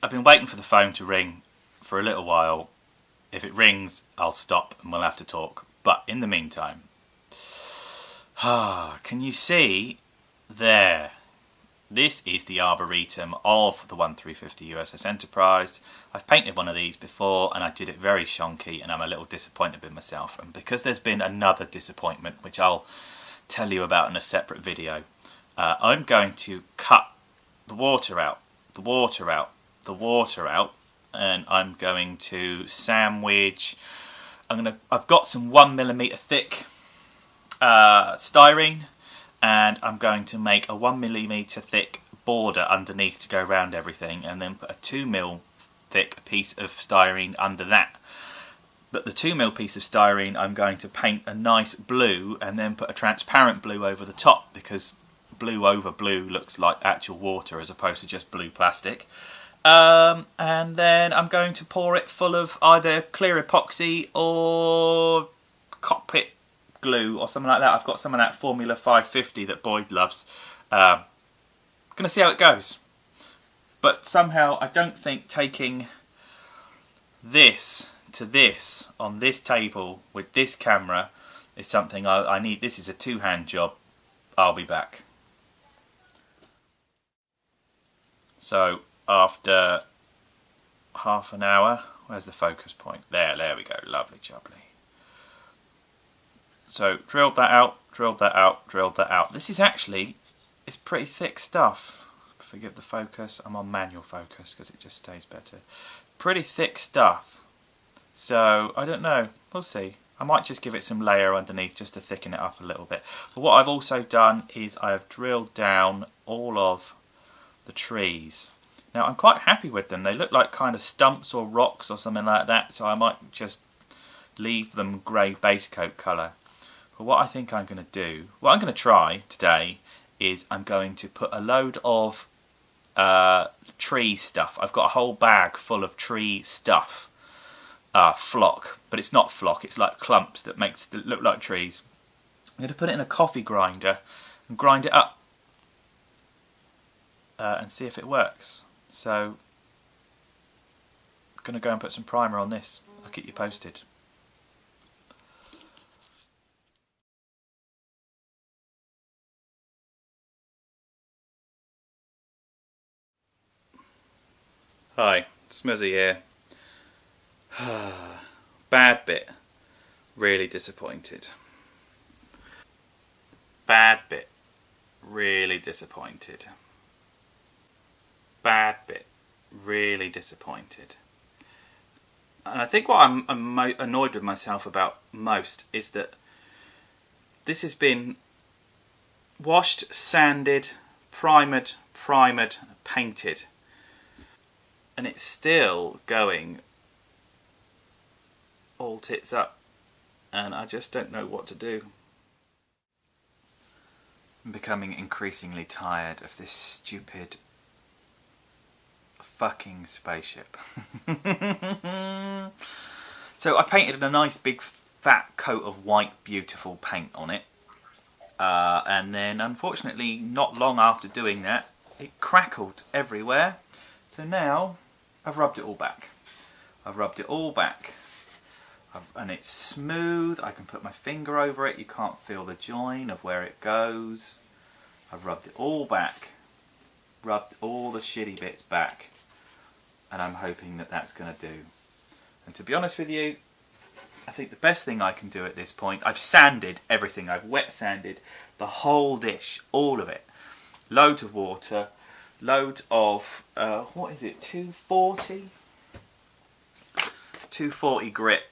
I've been waiting for the phone to ring for a little while. If it rings, I'll stop and we'll have to talk. But in the meantime, can you see there? This is the Arboretum of the 1350 USS Enterprise. I've painted one of these before and I did it very shonky, and I'm a little disappointed with myself. And because there's been another disappointment, which I'll tell you about in a separate video, I'm going to cut the water out, the water out, the water out, and I'm going to sandwich. I've got some 1mm thick styrene, and I'm going to make a 1mm thick border underneath to go around everything, and then put a 2mm thick piece of styrene under that. But the 2mm piece of styrene I'm going to paint a nice blue and then put a transparent blue over the top, because blue over blue looks like actual water as opposed to just blue plastic. And then I'm going to pour it full of either clear epoxy or cockpit glue or something like that. I've got some of that Formula 550 that Boyd loves. Gonna see how it goes. But somehow I don't think taking this to this on this table with this camera is something I need. This is a two-hand job. I'll be back. So after half an hour, where's the focus point? There we go. Lovely jubbly. So drilled that out, drilled that out, drilled that out. This is actually, it's pretty thick stuff. Forgive the focus, I'm on manual focus because it just stays better. Pretty thick stuff. So I don't know, we'll see. I might just give it some layer underneath just to thicken it up a little bit. But what I've also done is I've drilled down all of the trees. Now I'm quite happy with them. They look like kind of stumps or rocks or something like that, so I might just leave them grey base coat colour. But what I think I'm going to do, what I'm going to try today is I'm going to put a load of tree stuff. I've got a whole bag full of tree stuff. Flock, but it's not flock, it's like clumps that makes it look like trees. I'm going to put it in a coffee grinder and grind it up and see if it works. So I'm going to go and put some primer on this. I'll keep you posted. Hi, Smuzzy here. Bad bit. Really disappointed. Bad bit. Really disappointed. Bad bit. Really disappointed. And I think what I'm annoyed with myself about most is that this has been washed, sanded, primered, painted. And it's still going all tits up, and I just don't know what to do. I'm becoming increasingly tired of this stupid fucking spaceship. So I painted a nice big fat coat of white beautiful paint on it, and then unfortunately not long after doing that it crackled everywhere. So now I've rubbed it all back. I've rubbed it all back. And it's smooth. I can put my finger over it. You can't feel the join of where it goes. I've rubbed it all back. Rubbed all the shitty bits back. And I'm hoping that that's going to do. And to be honest with you, I think the best thing I can do at this point, I've sanded everything. I've wet sanded the whole dish. All of it. Loads of water. Loads of, what is it, 240? 240 grit.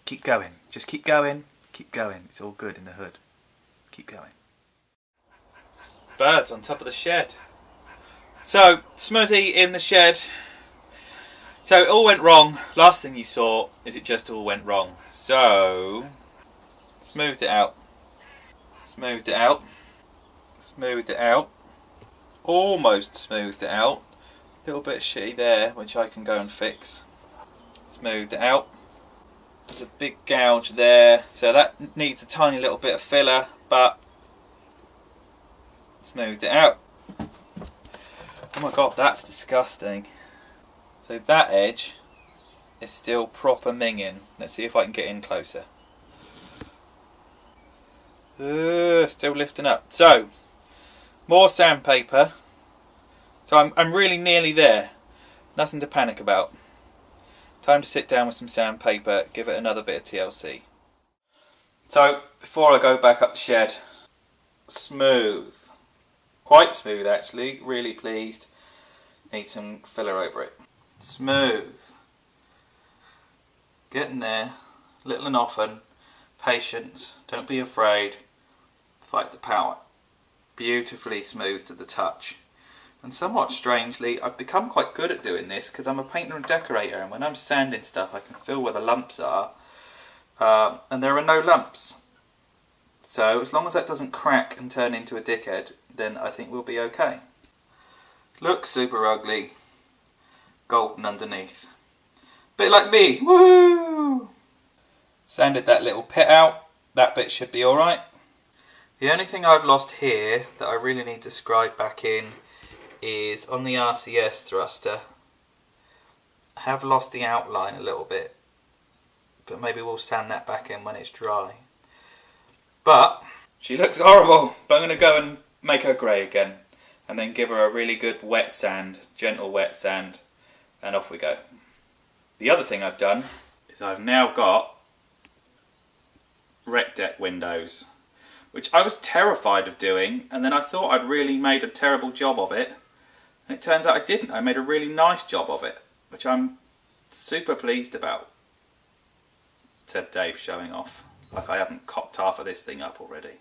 Keep going. Just keep going. Keep going. It's all good in the hood. Keep going. Birds on top of the shed. So, Smuzzy in the shed. So, it all went wrong. Last thing you saw is it just all went wrong. So, smoothed it out. Smoothed it out. Smoothed it out. Almost smoothed it out. A little bit shitty there, which I can go and fix. Smoothed it out. There's a big gouge there, so that needs a tiny little bit of filler, but Smoothed it out. Oh my god, that's disgusting. So that edge is still proper minging. Let's see if I can get in closer. Still lifting up. So, more sandpaper. So I'm really nearly there. Nothing to panic about. Time to sit down with some sandpaper, give it another bit of TLC. So, before I go back up the shed, smooth. Quite smooth actually, really pleased. Need some filler over it. Smooth. Getting there, little and often. Patience, don't be afraid. Fight the power. Beautifully smooth to the touch. And somewhat strangely, I've become quite good at doing this because I'm a painter and decorator, and when I'm sanding stuff I can feel where the lumps are, and there are no lumps. So as long as that doesn't crack and turn into a dickhead, then I think we'll be okay. Looks super ugly. Golden underneath. Bit like me, woo! Sanded that little pit out, that bit should be alright. The only thing I've lost here that I really need to scribe back in is on the RCS thruster. I have lost the outline a little bit, but maybe we'll sand that back in when it's dry. But she looks horrible, but I'm going to go and make her grey again and then give her a really good wet sand, gentle wet sand, and off we go. The other thing I've done is I've now got rec deck windows, which I was terrified of doing, and then I thought I'd really made a terrible job of it, and it turns out I didn't. I made a really nice job of it, which I'm super pleased about, said Dave, showing off like I haven't cocked half of this thing up already.